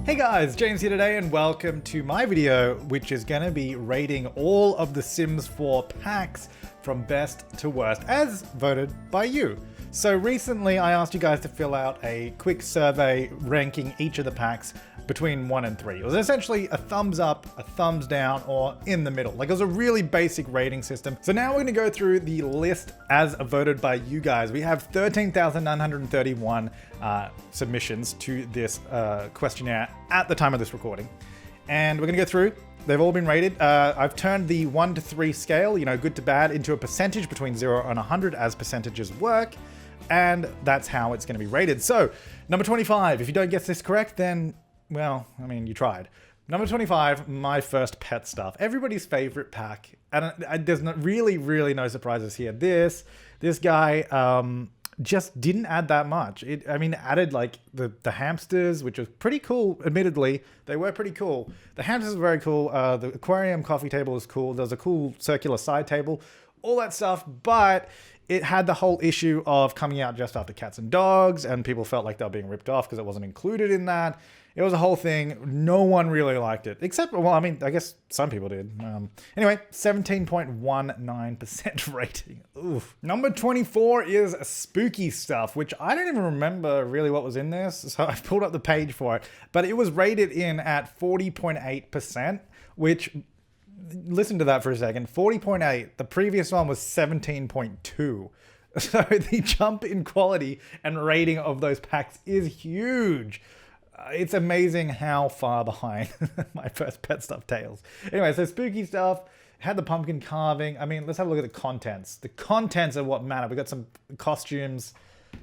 Hey guys, James here today and welcome to my video, which is going to be rating all of the Sims 4 packs from best to worst as voted by you. So recently I asked you guys to fill out a quick survey ranking each of the packs between 1 and 3. It was essentially a thumbs up, a thumbs down, or in the middle. Like it was a really basic rating system. So now we're going to go through the list as voted by you guys. We have 13,931 submissions to this questionnaire at the time of this recording. And we're going to go through. They've all been rated. I've turned the 1 to 3 scale, good to bad, into a percentage between 0 and 100 as percentages work. And that's how it's going to be rated. So, number 25, if you don't get this correct, then, well, I mean, you tried. Number 25, My First Pet Stuff. Everybody's favorite pack. And there's really no surprises here. This guy just didn't add that much. It added like the hamsters, which was pretty cool, admittedly. They were pretty cool. The hamsters were very cool. The aquarium coffee table was cool. There was a cool circular side table. All that stuff, but it had the whole issue of coming out just after cats and dogs, and people felt like they were being ripped off because it wasn't included in that. It was a whole thing. No one really liked it, except, well, I mean, I guess some people did. Anyway, 17.19% rating. Oof. Number 24 is Spooky Stuff, which I don't even remember really what was in this, so I've pulled up the page for it. But it was rated in at 40.8%, which... Listen to that for a second. 40.8. The previous one was 17.2. So the jump in quality and rating of those packs is huge. It's amazing how far behind My First Pet Stuff tails. Anyway, so Spooky Stuff had the pumpkin carving. I mean, let's have a look at the contents. The contents are what matter. We got some costumes,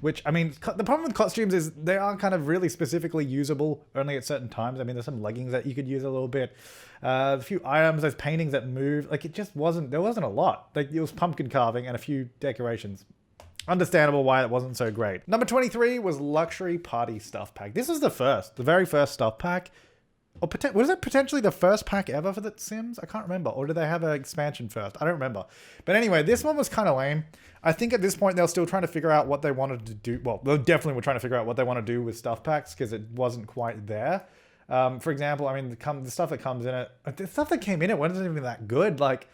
which, I mean, the problem with costumes is they are kind of really specifically usable only at certain times. I mean, there's some leggings that you could use a little bit. A few items, those paintings that move. Like, it just wasn't, there wasn't a lot. Like, it was pumpkin carving and a few decorations. Understandable why it wasn't so great. Number 23 was Luxury Party Stuff Pack. This is the very first stuff pack. Or was it potentially the first pack ever for the Sims? I can't remember. Or did they have an expansion first? I don't remember. But anyway, this one was kind of lame. I think at this point, they were still trying to figure out what they wanted to do. Well, they definitely were trying to figure out what they want to do with stuff packs because it wasn't quite there. For example, I mean, the stuff that comes in it, the stuff that came in it wasn't even that good. Like,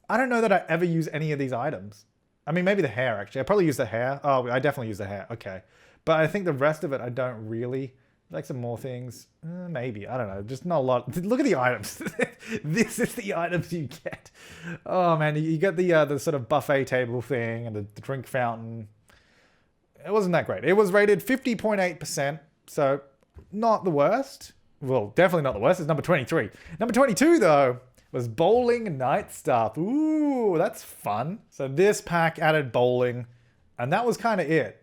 I don't know that I ever use any of these items. I mean, maybe the hair, actually. I probably use the hair. Oh, I definitely use the hair. Okay. But I think the rest of it, I don't really. Like some more things. Maybe. I don't know. Just not a lot. Look at the items. This is the items you get. Oh, man. You get the sort of buffet table thing and the drink fountain. It wasn't that great. It was rated 50.8%. So not the worst. Well, definitely not the worst. It's number 23. Number 22, though, was Bowling Night Stuff. Ooh, that's fun. So this pack added bowling. And that was kind of it.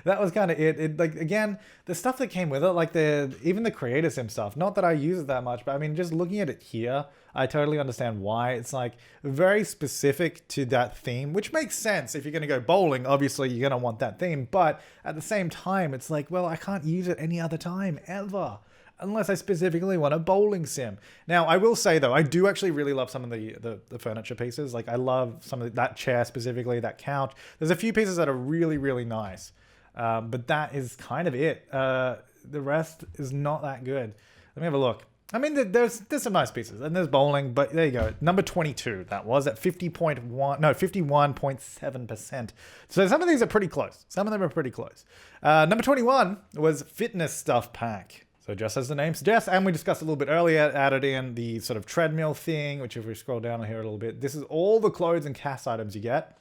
That was kind of it. Like, again, the stuff that came with it, like even the Creator Sim stuff, not that I use it that much, but I mean, just looking at it here, I totally understand why. It's like very specific to that theme, which makes sense. If you're going to go bowling, obviously you're going to want that theme. But at the same time, it's like, well, I can't use it any other time ever. Unless I specifically want a bowling sim. Now, I will say, though, I do actually really love some of the furniture pieces. Like, I love some of that chair specifically, that couch. There's a few pieces that are really nice. But that is kind of it. The rest is not that good. Let me have a look. I mean, there's some nice pieces. And there's bowling, but there you go. Number 22, that was at 51.7%. So some of these are pretty close. Some of them are pretty close. Number 21 was Fitness Stuff Pack. So just as the name suggests, and we discussed a little bit earlier, added in the sort of treadmill thing, which if we scroll down here a little bit, this is all the clothes and cast items you get.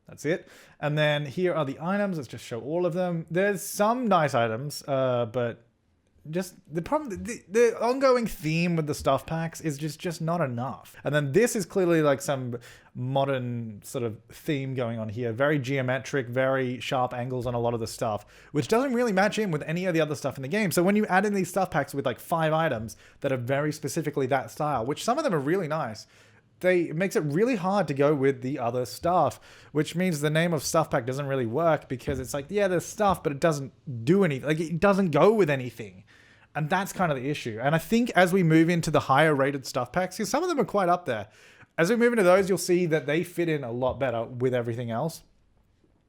That's it. And then here are the items. Let's just show all of them. There's some nice items, but just the problem, the ongoing theme with the stuff packs is just not enough. And then this is clearly like some modern sort of theme going on here. Very geometric, very sharp angles on a lot of the stuff, which doesn't really match in with any of the other stuff in the game. So when you add in these stuff packs with like 5 items that are very specifically that style, which some of them are really nice, it makes it really hard to go with the other stuff, which means the name of stuff pack doesn't really work because it's like, yeah, there's stuff, but it doesn't do anything. Like, it doesn't go with anything. And that's kind of the issue. And I think as we move into the higher rated stuff packs, because some of them are quite up there, as we move into those, you'll see that they fit in a lot better with everything else.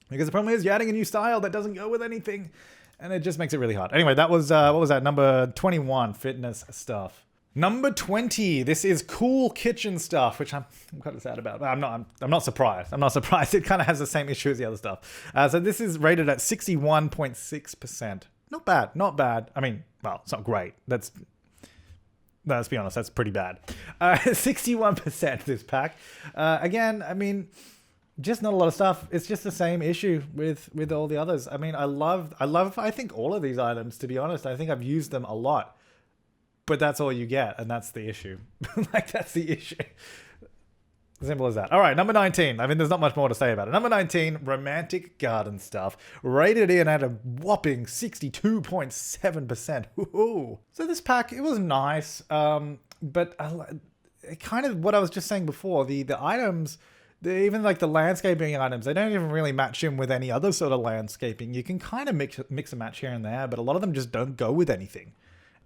Because the problem is you're adding a new style that doesn't go with anything. And it just makes it really hard. Anyway, that was, what was that? Number 21, fitness stuff. Number 20, this is cool kitchen stuff, which I'm kind of sad about. But I'm not surprised. I'm not surprised. It kind of has the same issue as the other stuff. So this is rated at 61.6%. Not bad. Not bad. I mean, well, it's not great. Let's be honest. That's pretty bad. 61% this pack. Again, I mean, just not a lot of stuff. It's just the same issue with all the others. I mean, I love, I think all of these items, to be honest. I think I've used them a lot. But that's all you get, and that's the issue. Like, that's the issue. Simple as that. All right, number 19. I mean, there's not much more to say about it. Number 19, romantic garden stuff. Rated in at a whopping 62.7%. Woohoo! So this pack, it was nice, but kind of what I was just saying before, the items, even like the landscaping items, they don't even really match in with any other sort of landscaping. You can kind of mix and match here and there, but a lot of them just don't go with anything.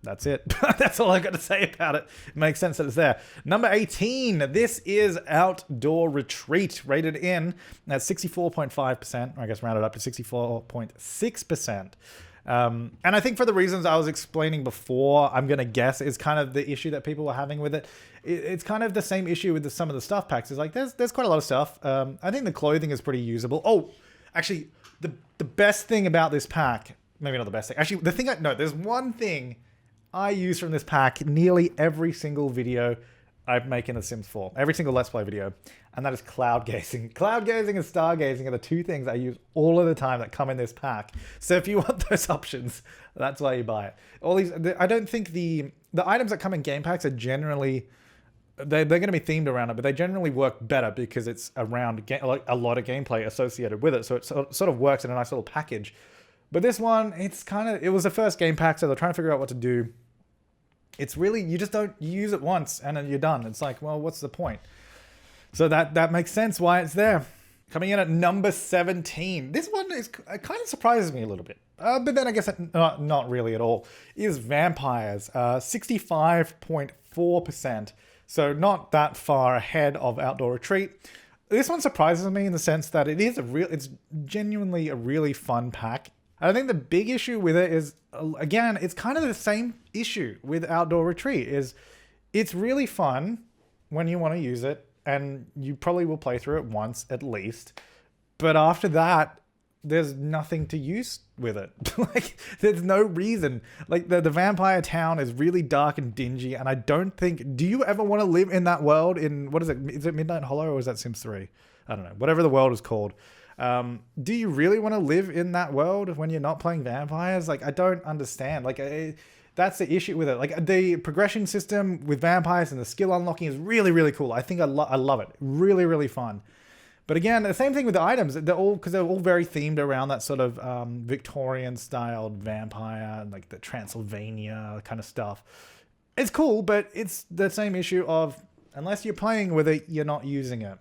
That's it. That's all I got to say about it. It makes sense that it's there. Number 18. This is Outdoor Retreat. Rated in at 64.5%. I guess rounded up to 64.6%. And I think for the reasons I was explaining before, I'm going to guess is kind of the issue that people were having with it. It's kind of the same issue with some of the stuff packs. It's like there's quite a lot of stuff. I think the clothing is pretty usable. Oh, actually, the best thing about this pack, maybe not the best thing. Actually, there's one thing I use from this pack nearly every single video I make in The Sims 4. Every single Let's Play video. And that is cloud gazing. Cloud gazing and stargazing are the two things I use all of the time that come in this pack. So if you want those options, that's why you buy it. All these, I don't think the items that come in game packs are generally, they're going to be themed around it, but they generally work better because it's around like a lot of gameplay associated with it. So it sort of works in a nice little package. But this one, it was the first game pack, so they're trying to figure out what to do. It's really, you just don't use it once and then you're done. It's like, well, what's the point? So that makes sense why it's there. Coming in at number 17. This one it kind of surprises me a little bit. But then I guess not really at all. Is Vampires. 65.4%. So not that far ahead of Outdoor Retreat. This one surprises me in the sense that it's genuinely a really fun pack. I think the big issue with it is, again, it's kind of the same issue with Outdoor Retreat. It's really fun when you want to use it, and you probably will play through it once at least. But after that, there's nothing to use with it. Like, there's no reason. Like, the vampire town is really dark and dingy, and I don't think... Do you ever want to live in that world in... What is it? Is it Midnight Hollow or is that Sims 3? I don't know. Whatever the world is called. Do you really want to live in that world when you're not playing vampires? Like, I don't understand. Like, that's the issue with it. Like, the progression system with vampires and the skill unlocking is really, really cool. I think I love it. Really, really fun. But again, the same thing with the items. They're all very themed around that sort of Victorian-styled vampire and like the Transylvania kind of stuff. It's cool, but it's the same issue of unless you're playing with it, you're not using it.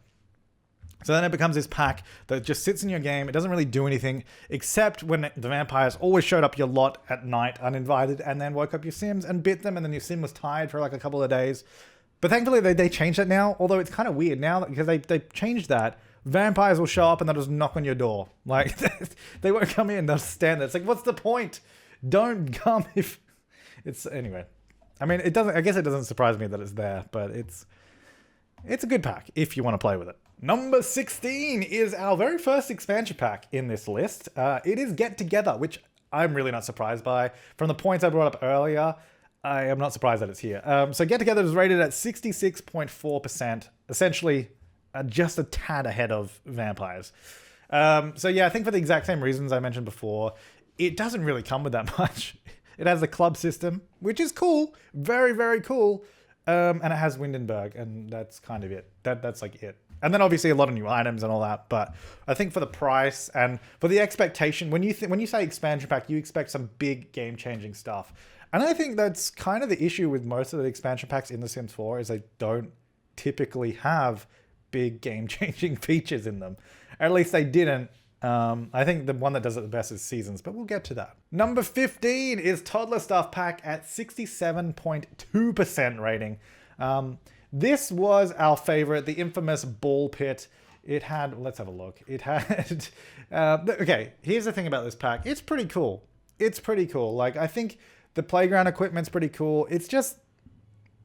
So then it becomes this pack that just sits in your game. It doesn't really do anything except when the vampires always showed up your lot at night uninvited and then woke up your Sims and bit them, and then your Sim was tired for like a couple of days. But thankfully they changed that now, although it's kind of weird now because they changed that. Vampires will show up and they'll just knock on your door. Like, they won't come in, they'll stand there. It's like, what's the point? Don't come if... It's... Anyway. I mean, it doesn't... I guess it doesn't surprise me that it's there, but it's a good pack if you want to play with it. Number 16 is our very first expansion pack in this list. It is Get Together, which I'm really not surprised by. From the points I brought up earlier, I am not surprised that it's here. So Get Together is rated at 66.4%, essentially just a tad ahead of Vampires. So yeah, I think for the exact same reasons I mentioned before, it doesn't really come with that much. It has a club system, which is cool. Very, very cool. And it has Windenburg, and that's kind of it. That's like it. And then obviously a lot of new items and all that. But I think for the price and for the expectation, when you say expansion pack, you expect some big game-changing stuff. And I think that's kind of the issue with most of the expansion packs in The Sims 4 is they don't typically have big game-changing features in them. Or at least they didn't. I think the one that does it the best is Seasons, but we'll get to that. Number 15 is Toddler Stuff pack at 67.2% rating. This was our favorite, the infamous ball pit. It had, let's have a look. It had, okay, here's the thing about this pack. It's pretty cool. it's pretty cool. Like, I think the playground equipment's pretty cool. It's just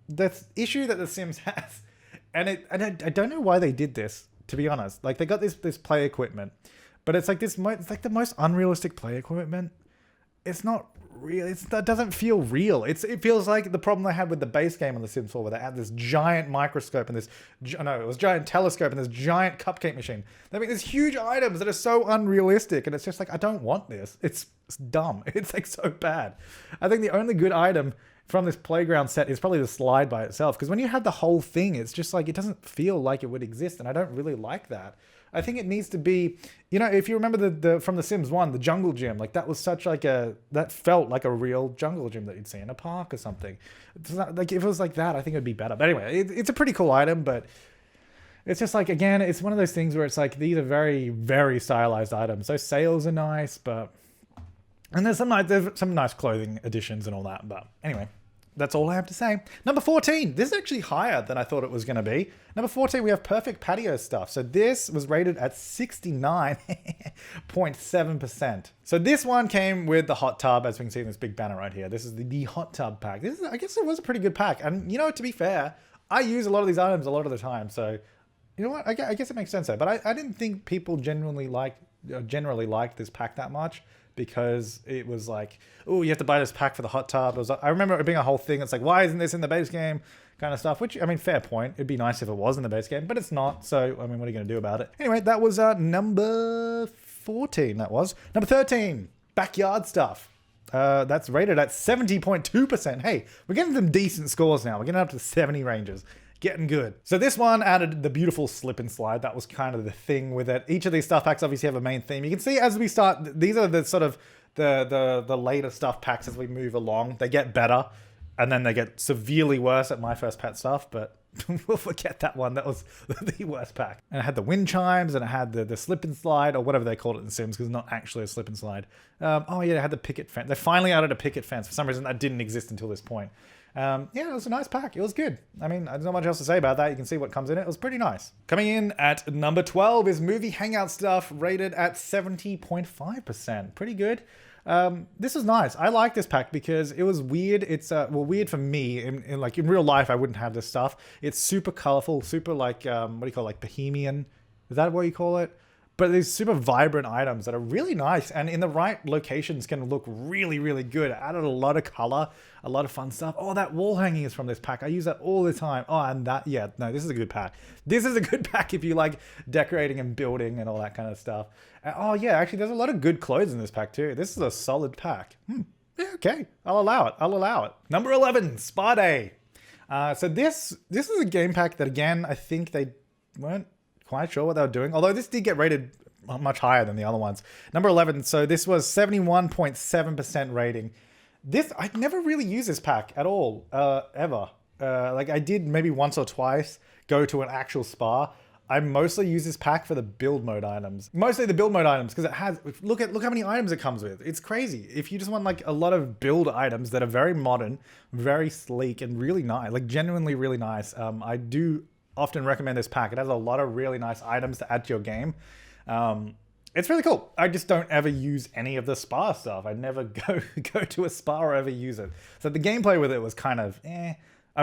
the issue that The Sims has, and I don't know why they did this, to be honest. Like, they got this play equipment, but it's like it's like the most unrealistic play equipment. It's not real. That doesn't feel real. It feels like the problem they had with the base game on The Sims 4, where they had this giant microscope and it was giant telescope and this giant cupcake machine. They make these huge items that are so unrealistic, and it's just like, I don't want this. It's dumb. It's like so bad. I think the only good item from this playground set is probably the slide by itself, because when you have the whole thing, it's just like, it doesn't feel like it would exist, and I don't really like that. I think it needs to be, you know, if you remember the from The Sims 1, the jungle gym, like that was such like that felt like a real jungle gym that you'd see in a park or something. It's not, like, if it was like that, I think it would be better. But anyway, it's a pretty cool item, but it's just like, again, it's one of those things where it's like, these are very, very stylized items. Those sails are nice, and there's some nice clothing additions and all that. But anyway, that's all I have to say. Number 14. This is actually higher than I thought it was going to be. Number 14, we have Perfect Patio Stuff. So this was rated at 69.7%. So this one came with the hot tub, as we can see in this big banner right here. This is the hot tub pack. I guess it was a pretty good pack. And, you know, to be fair, I use a lot of these items a lot of the time. So, you know what? I guess it makes sense though. But I didn't think people generally liked this pack that much, because it was like, oh, you have to buy this pack for the hot tub. I remember it being a whole thing. It's like, why isn't this in the base game? Kind of stuff, which, I mean, fair point. It'd be nice if it was in the base game, but it's not. So, I mean, what are you going to do about it? Anyway, that was number 14. That was. Number 13, Backyard Stuff. That's rated at 70.2%. Hey, we're getting some decent scores now. We're getting up to 70 ranges. Getting good. So this one added the beautiful slip and slide. That was kind of the thing with it. Each of these stuff packs obviously have a main theme. You can see as we start, these are the sort of the later stuff packs as we move along. They get better, and then they get severely worse at My First Pet Stuff, but we'll forget that one. That was the worst pack. And it had the wind chimes, and it had the slip and slide, or whatever they called it in Sims, because it's not actually a slip and slide. Oh yeah, it had the picket fence. They finally added a picket fence. For some reason, that didn't exist until this point. Yeah, it was a nice pack. It was good. I mean, there's not much else to say about that. You can see what comes in it. It was pretty nice. Coming in at number 12 is Movie Hangout Stuff, rated at 70.5%. Pretty good. This is nice. I like this pack because it was weird. It's weird for me. In real life, I wouldn't have this stuff. It's super colorful, super like what do you call it? Like bohemian? Is that what you call it? But these super vibrant items that are really nice, and in the right locations can look really, really good. It added a lot of color, a lot of fun stuff. Oh, that wall hanging is from this pack. I use that all the time. Oh, and that, yeah, no, this is a good pack. This is a good pack if you like decorating and building and all that kind of stuff. Oh yeah, actually there's a lot of good clothes in this pack too. This is a solid pack. Yeah, okay, I'll allow it. Number 11, Spa Day. So this is a game pack that, again, I think they weren't quite sure what they were doing, although this did get rated much higher than the other ones. Number 11, so this was 71.7% rating. I'd never really used this pack at all, ever. Like, I did maybe once or twice go to an actual spa. I mostly use this pack for the build mode items. Mostly the build mode items, because it has, look how many items it comes with. It's crazy. If you just want like a lot of build items that are very modern, very sleek, and really nice, like genuinely really nice, I do often recommend this pack. It has a lot of really nice items to add to your game. It's really cool. I just don't ever use any of the spa stuff. I never go to a spa or ever use it. So the gameplay with it was kind of I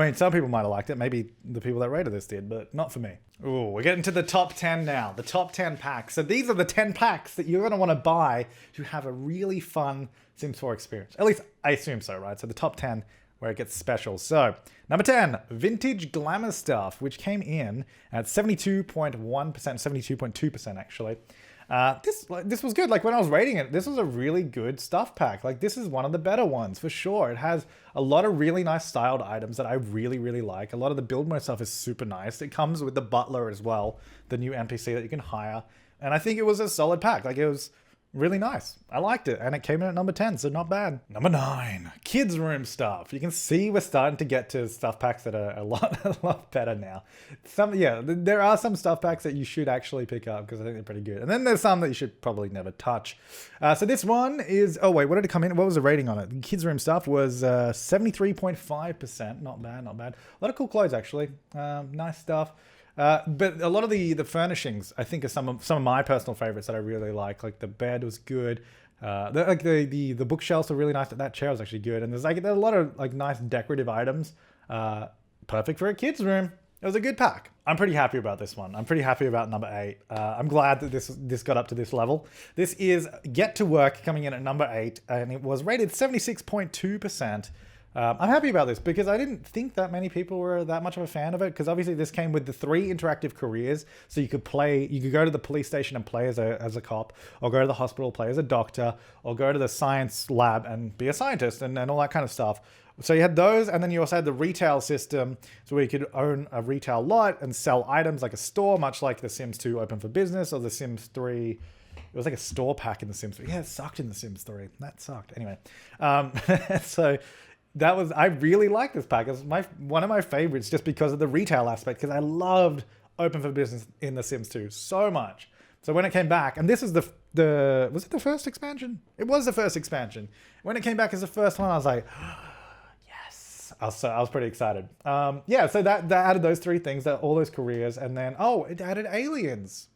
mean, some people might have liked it. Maybe the people that rated this did, but not for me. Ooh, we're getting to the top 10 now. The top 10 packs. So these are the 10 packs that you're going to want to buy to have a really fun Sims 4 experience. At least I assume so, right? So the top 10 where it gets special. So, number 10, Vintage Glamour Stuff, which came in at 72.1%, 72.2% actually. This was good. Like, when I was rating it, this was a really good stuff pack. Like, this is one of the better ones for sure. It has a lot of really nice styled items that I really, really like. A lot of the build mode stuff is super nice. It comes with the butler as well, the new NPC that you can hire. And I think it was a solid pack. Like, it was really nice. I liked it, and it came in at number 10, so not bad. Number 9, kids room stuff. You can see we're starting to get to stuff packs that are a lot better now. There are some stuff packs that you should actually pick up because I think they're pretty good, and then there's some that you should probably never touch. So this one is, oh wait, what did it come in? What was the rating on it? The kids room stuff was 73.5%. Not bad. A lot of cool clothes actually. Nice stuff. But a lot of the furnishings, I think, are some of my personal favorites that I really like. Like, the bed was good. The bookshelves are really nice. That chair was actually good, and there's a lot of like nice decorative items. Perfect for a kid's room. It was a good pack. I'm pretty happy about this one. I'm pretty happy about number 8. I'm glad that this got up to this level. This is Get to Work coming in at number 8, and it was rated 76.2%. I'm happy about this because I didn't think that many people were that much of a fan of it, because obviously this came with the 3 interactive careers. So you could go to the police station and play as a cop, or go to the hospital, play as a doctor, or go to the science lab and be a scientist and all that kind of stuff. So you had those, and then you also had the retail system, so where you could own a retail lot and sell items like a store, much like The Sims 2 Open for Business or The Sims 3. It was like a store pack in The Sims 3. Yeah, it sucked in The Sims 3. That sucked. Anyway, so I really like this pack. It's one of my favorites just because of the retail aspect, because I loved Open for Business in The Sims 2 so much. So when it came back, and this is was it the first expansion? It was the first expansion. When it came back as the first one, I was like, I was pretty excited. Yeah, so that added those 3 things, all those careers, and then, it added aliens.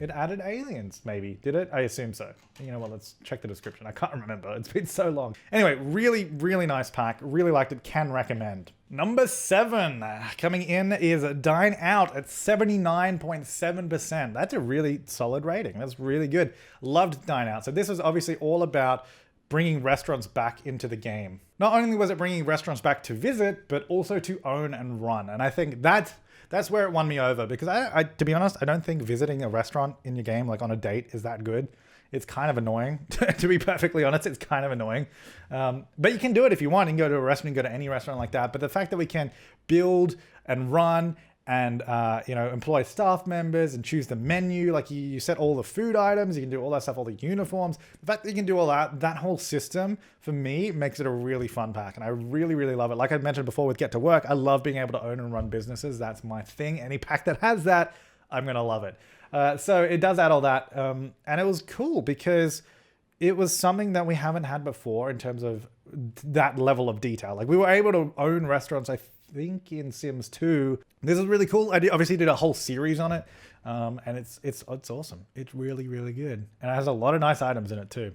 It added aliens, maybe. Did it? I assume so. You know what, let's check the description. I can't remember. It's been so long. Anyway, really, really nice pack. Really liked it. Can recommend. Number 7 coming in is Dine Out at 79.7%. That's a really solid rating. That's really good. Loved Dine Out. So this was obviously all about bringing restaurants back into the game. Not only was it bringing restaurants back to visit, but also to own and run. And I think that's where it won me over, because I to be honest, I don't think visiting a restaurant in your game, like on a date, is that good. It's kind of annoying, to be perfectly honest. It's kind of annoying. But you can do it if you want. You can go to a restaurant, you can go to any restaurant like that. But the fact that we can build and run and employ staff members and choose the menu, like you set all the food items, you can do all that stuff, all the uniforms. The fact that you can do all that whole system, for me, makes it a really fun pack, and I really, really love it. Like I mentioned before with Get to Work, I love being able to own and run businesses. That's my thing. Any pack that has that, I'm gonna love it. So it does add all that, and it was cool because it was something that we haven't had before in terms of that level of detail. Like we were able to own restaurants, I think, in Sims 2. This is really cool. I obviously did a whole series on it, and it's awesome. It's really, really good, and it has a lot of nice items in it too.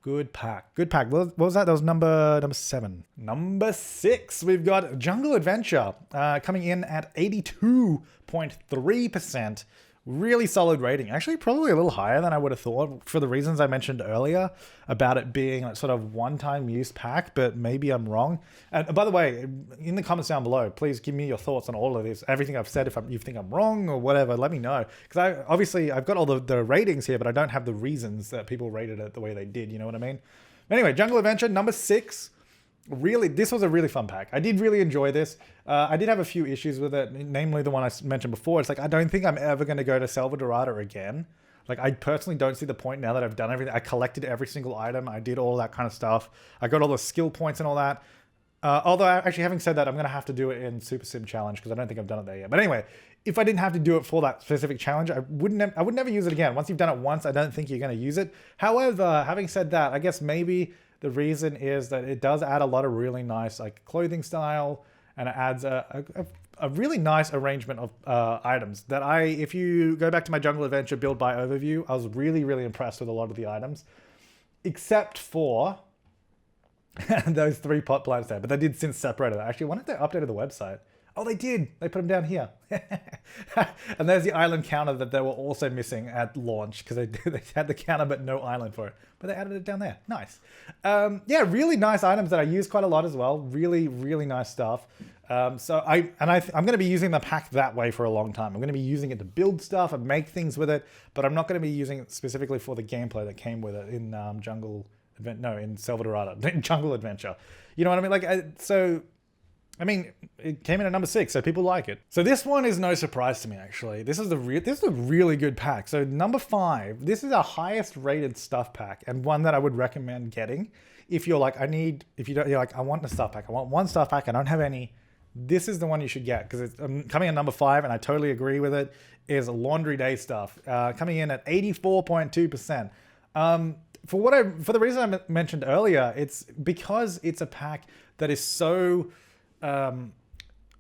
Good pack. Good pack. What was that? That was number 7. Number 6, we've got Jungle Adventure coming in at 82.3%. Really solid rating. Actually, probably a little higher than I would have thought, for the reasons I mentioned earlier about it being a sort of one-time use pack, but maybe I'm wrong. And by the way, in the comments down below, please give me your thoughts on all of this. Everything I've said, if you think I'm wrong or whatever, let me know. Because I've got all the ratings here, but I don't have the reasons that people rated it the way they did. You know what I mean? Anyway, Jungle Adventure, number 6. Really, this was a really fun pack. I did really enjoy this. I did have a few issues with it, namely the one I mentioned before. It's like, I don't think I'm ever going to go to Selvadorada again. Like, I personally don't see the point now that I've done everything. I collected every single item. I did all that kind of stuff. I got all the skill points and all that. Although, actually, having said that, I'm going to have to do it in Super Sim Challenge because I don't think I've done it there yet. But anyway, if I didn't have to do it for that specific challenge, I would never use it again. Once you've done it once, I don't think you're going to use it. However, having said that, I guess maybe the reason is that it does add a lot of really nice like clothing style, and it adds a really nice arrangement of items that if you go back to my Jungle Adventure build by overview, I was really, really impressed with a lot of the items, except for those 3 pot plants there. But they did since separate it. Actually, I wonder if they updated the website. Oh, they did. They put them down here. And there's the island counter that they were also missing at launch, because they had the counter but no island for it. But they added it down there. Nice. Yeah, really nice items that I use quite a lot as well. Really, really nice stuff. So I'm going to be using the pack that way for a long time. I'm going to be using it to build stuff and make things with it, but I'm not going to be using it specifically for the gameplay that came with it in in Selvadorada, in Jungle Adventure. You know what I mean? Like, it came in at number 6, so people like it. So this one is no surprise to me, actually. This is a really good pack. So number 5, this is our highest rated stuff pack, and one that I would recommend getting if you're like, you're like, I want a stuff pack. I want one stuff pack. I don't have any. This is the one you should get, because it's coming in number 5, and I totally agree with it, is Laundry Day stuff, coming in at 84.2%. For the reason I mentioned earlier, it's because it's a pack that is so, I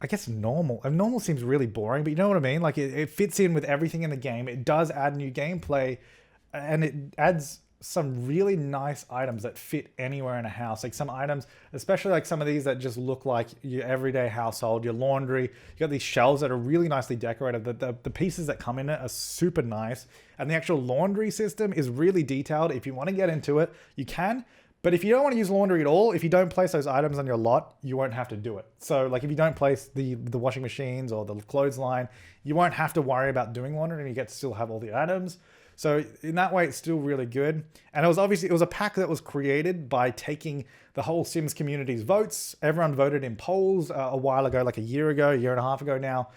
guess normal. Normal seems really boring, but you know what I mean? Like it fits in with everything in the game. It does add new gameplay, and it adds some really nice items that fit anywhere in a house. Like some items, especially like some of these that just look like your everyday household, your laundry. You got these shelves that are really nicely decorated. The pieces that come in it are super nice. And the actual laundry system is really detailed. If you want to get into it, you can. But if you don't want to use laundry at all, if you don't place those items on your lot, you won't have to do it. So like if you don't place the washing machines or the clothesline, you won't have to worry about doing laundry and you get to still have all the items. So in that way, it's still really good. And it was a pack that was created by taking the whole Sims community's votes. Everyone voted in polls a while ago, like a year and a half ago now,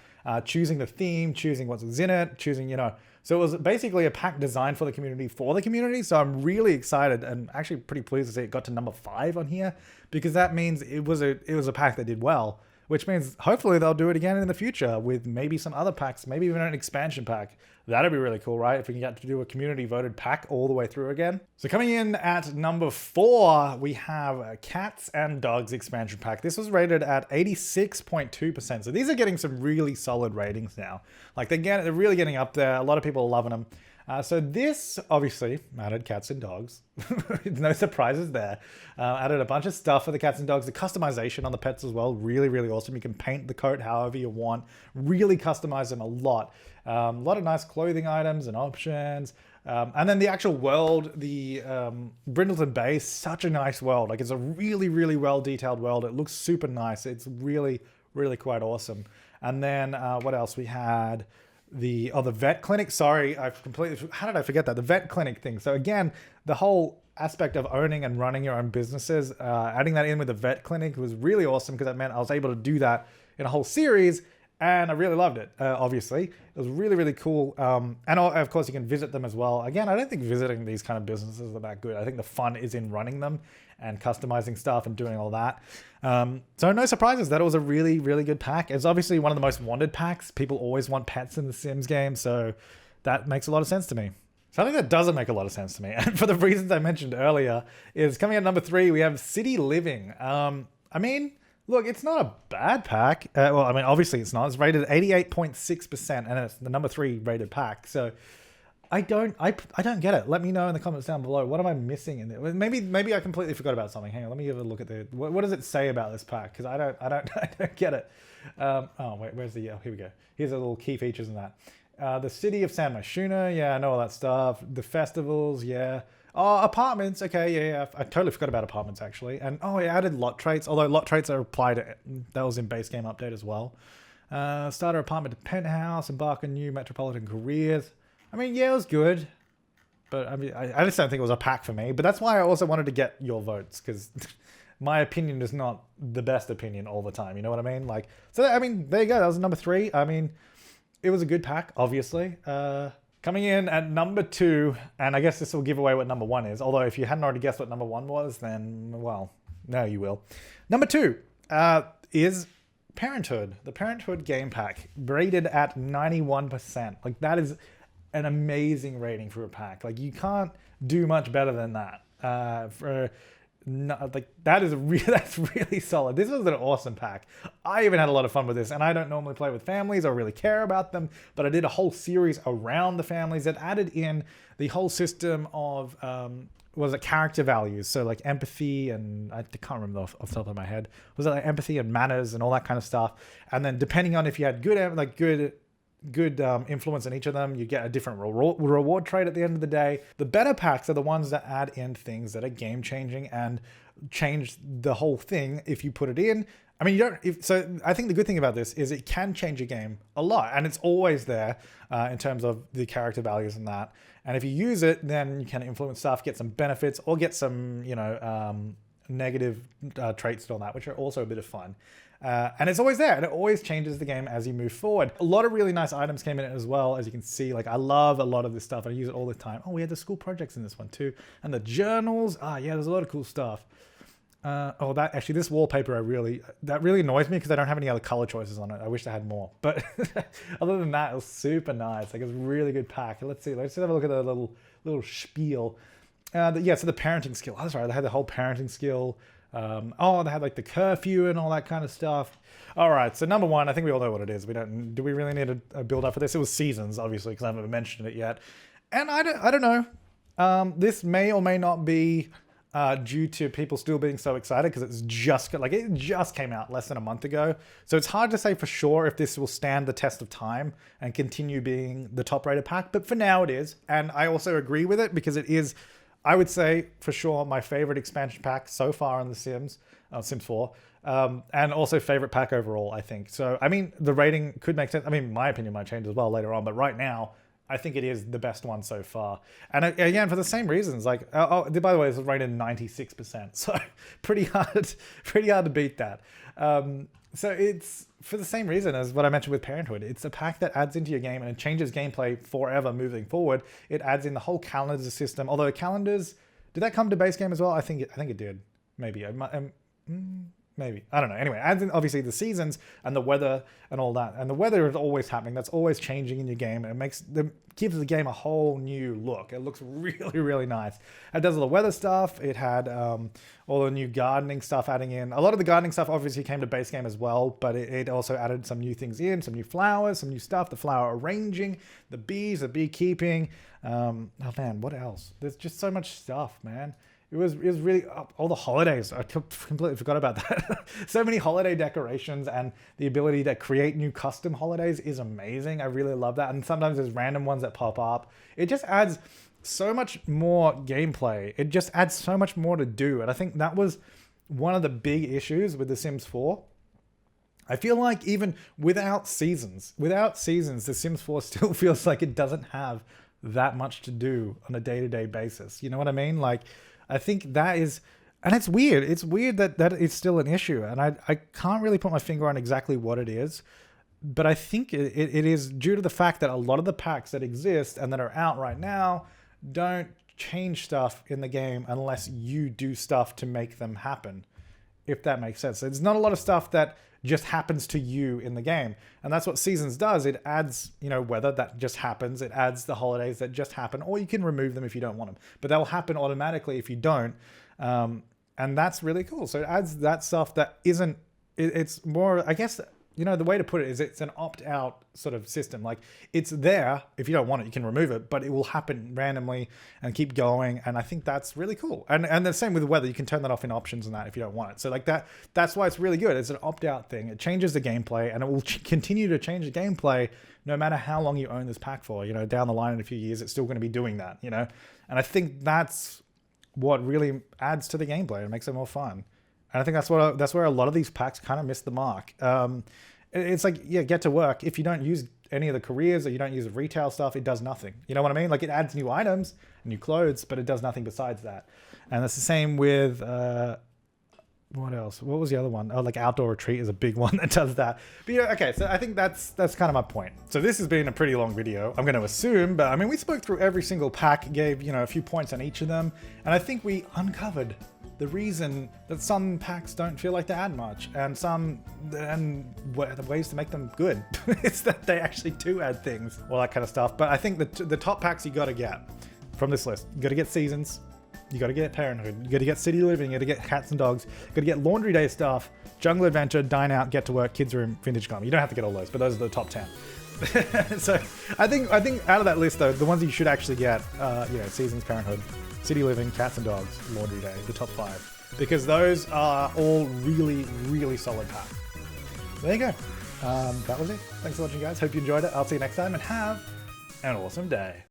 choosing the theme, choosing what's in it, choosing, so it was basically a pack designed for the community, So I'm really excited and actually pretty pleased to see it got to number 5 on here, because that means it was a pack that did well, which means hopefully they'll do it again in the future with maybe some other packs, maybe even an expansion pack. That'd be really cool, right? If we can get to do a community voted pack all the way through again. So coming in at number 4, we have a Cats and Dogs expansion pack. This was rated at 86.2%. So these are getting some really solid ratings now. Like they're really getting up there. A lot of people are loving them. So this obviously added cats and dogs. No surprises there. Added a bunch of stuff for the cats and dogs. The customization on the pets as well, really, really awesome. You can paint the coat however you want. Really customize them a lot. A lot of nice clothing items and options. And then the actual world, the Brindleton Bay, is such a nice world. Like it's a really, really well detailed world. It looks super nice. It's really, really quite awesome. And then what else we had? The vet clinic. Sorry, how did I forget that? The vet clinic thing. So again, the whole aspect of owning and running your own businesses, adding that in with the vet clinic was really awesome, because that meant I was able to do that in a whole series, and I really loved it. Obviously, it was really, really cool. And of course, you can visit them as well. Again, I don't think visiting these kind of businesses are that good. I think the fun is in running them and customizing stuff and doing all that. So no surprises that it was a really, really good pack. It's obviously one of the most wanted packs. People always want pets in the Sims game, so that makes a lot of sense to me. Something that doesn't make a lot of sense to me, and for the reasons I mentioned earlier, is coming at number 3, we have City Living. Look, it's not a bad pack. Obviously it's not. It's rated 88.6%, and it's the number 3 rated pack. So I don't get it. Let me know in the comments down below. What am I missing in there? Maybe I completely forgot about something. Hang on, let me have a look at the. What does it say about this pack? Because I don't get it. Where's the? Here we go. Here's the little key features in that. The city of San Myshuno. Yeah, I know all that stuff. The festivals. Yeah. Oh, apartments. Okay, yeah. I totally forgot about apartments, actually. And it added lot traits, although lot traits are applied to, that was in base game update as well. Starter apartment to penthouse, embark on new metropolitan careers. Yeah, it was good. But I just don't think it was a pack for me. But that's why I also wanted to get your votes, because my opinion is not the best opinion all the time. You know what I mean? There you go. That was number 3. It was a good pack, obviously. Coming in at number 2, and I guess this will give away what number 1 is. Although if you hadn't already guessed what number 1 was, then, well, now you will. Number 2 is Parenthood. The Parenthood game pack, rated at 91%. That is an amazing rating for a pack. You can't do much better than that. That's really solid. This was an awesome pack. I even had a lot of fun with this, and I don't normally play with families or really care about them, but I did a whole series around the families that added in the whole system of character values. So empathy, and I can't remember off the top of my head. Was it empathy and manners and all that kind of stuff? And then depending on if you had good influence in each of them, you get a different reward trait at the end of the day. The better packs are the ones that add in things that are game changing and change the whole thing if you put it in. So I think the good thing about this is it can change a game a lot, and it's always there in terms of the character values and that. And if you use it, then you can influence stuff, get some benefits, or get some negative traits and all that, which are also a bit of fun. And it's always there, and it always changes the game as you move forward. A lot of really nice items came in it as well, as you can see. I love a lot of this stuff. I use it all the time. Oh, we had the school projects in this one too, and the journals. There's a lot of cool stuff. This wallpaper that really annoys me because I don't have any other color choices on it. I wish I had more, but other than that, it was super nice. It was a really good pack. Let's have a look at the little spiel. So the parenting skill. That's right. They had the whole parenting skill. They had the curfew and all that kind of stuff. All right, so number 1, I think we all know what it is. Do we really need a build up for this? It was seasons, obviously, because I haven't mentioned it yet. And I don't know. This may or may not be due to people still being so excited because it just came out less than a month ago. So it's hard to say for sure if this will stand the test of time and continue being the top rated pack. But for now it is. And I also agree with it because it is, I would say for sure, my favorite expansion pack so far on The Sims, Sims 4. And also favorite pack overall, I think. So, I mean, the rating could make sense. I mean, my opinion might change as well later on. But right now, I think it is the best one so far. And again, for the same reasons, like, by the way, it's rated 96%. So pretty hard to beat that. So it's for the same reason as what I mentioned with Parenthood. It's a pack that adds into your game and it changes gameplay forever moving forward. It adds in the whole calendar system. Although calendars, did that come to base game as well? I think it did. Maybe. Maybe. I don't know. Anyway, adds in obviously the seasons and the weather and all that. And the weather is always happening. That's always changing in your game. And it gives the game a whole new look. It looks really, really nice. It does all the weather stuff. It had all the new gardening stuff adding in. A lot of the gardening stuff obviously came to base game as well, but it also added some new things in, some new flowers, some new stuff, the flower arranging, the bees, the beekeeping. Oh man, what else? There's just so much stuff, man. It was really all the holidays. I completely forgot about that. So many holiday decorations and the ability to create new custom holidays is amazing. I really love that. And sometimes there's random ones that pop up. It just adds so much more gameplay. It just adds so much more to do. And I think that was one of the big issues with The Sims 4. I feel like even without seasons, The Sims 4 still feels like it doesn't have that much to do on a day-to-day basis. You know what I mean? Like, I think that is, and it's weird. It's weird that it's still an issue. And I can't really put my finger on exactly what it is, but I think it is due to the fact that a lot of the packs that exist and that are out right now don't change stuff in the game unless you do stuff to make them happen, if that makes sense. It's not a lot of stuff that just happens to you in the game. And that's what Seasons does. It adds, weather that just happens. It adds the holidays that just happen, or you can remove them if you don't want them. But they'll happen automatically if you don't. And that's really cool. So it adds that stuff that isn't, it's more, I guess, the way to put it is it's an opt-out sort of system. Like, it's there. If you don't want it, you can remove it, but it will happen randomly and keep going. And I think that's really cool. And the same with the weather. You can turn that off in options and that if you don't want it. So like that's why it's really good. It's an opt-out thing. It changes the gameplay, and it will continue to change the gameplay no matter how long you own this pack for. Down the line in a few years, it's still going to be doing that, And I think that's what really adds to the gameplay and makes it more fun. And I think that's where a lot of these packs kind of miss the mark. It's like, yeah, get to work. If you don't use any of the careers or you don't use the retail stuff, it does nothing. You know what I mean? Like, it adds new items, new clothes, but it does nothing besides that. And that's the same with, what else? What was the other one? Oh, like Outdoor Retreat is a big one that does that. But okay, so I think that's kind of my point. So this has been a pretty long video, I'm going to assume, but I mean, we spoke through every single pack, gave, a few points on each of them, and I think we uncovered the reason that some packs don't feel like they add much, and the ways to make them good. It's that they actually do add things, all that kind of stuff. But I think the top packs you got to get from this list, you got to get Seasons, you got to get Parenthood, you got to get City Living, you got to get Cats and Dogs, you got to get Laundry Day stuff, Jungle Adventure, Dine Out, Get to Work, Kids Room, Vintage Glamour. You don't have to get all those, but those are the top 10. So I think out of that list though, the ones that you should actually get, Seasons, Parenthood, City Living, Cats and Dogs, Laundry Day, the top 5. Because those are all really, really solid packs. There you go. That was it. Thanks for watching, guys. Hope you enjoyed it. I'll see you next time, and have an awesome day.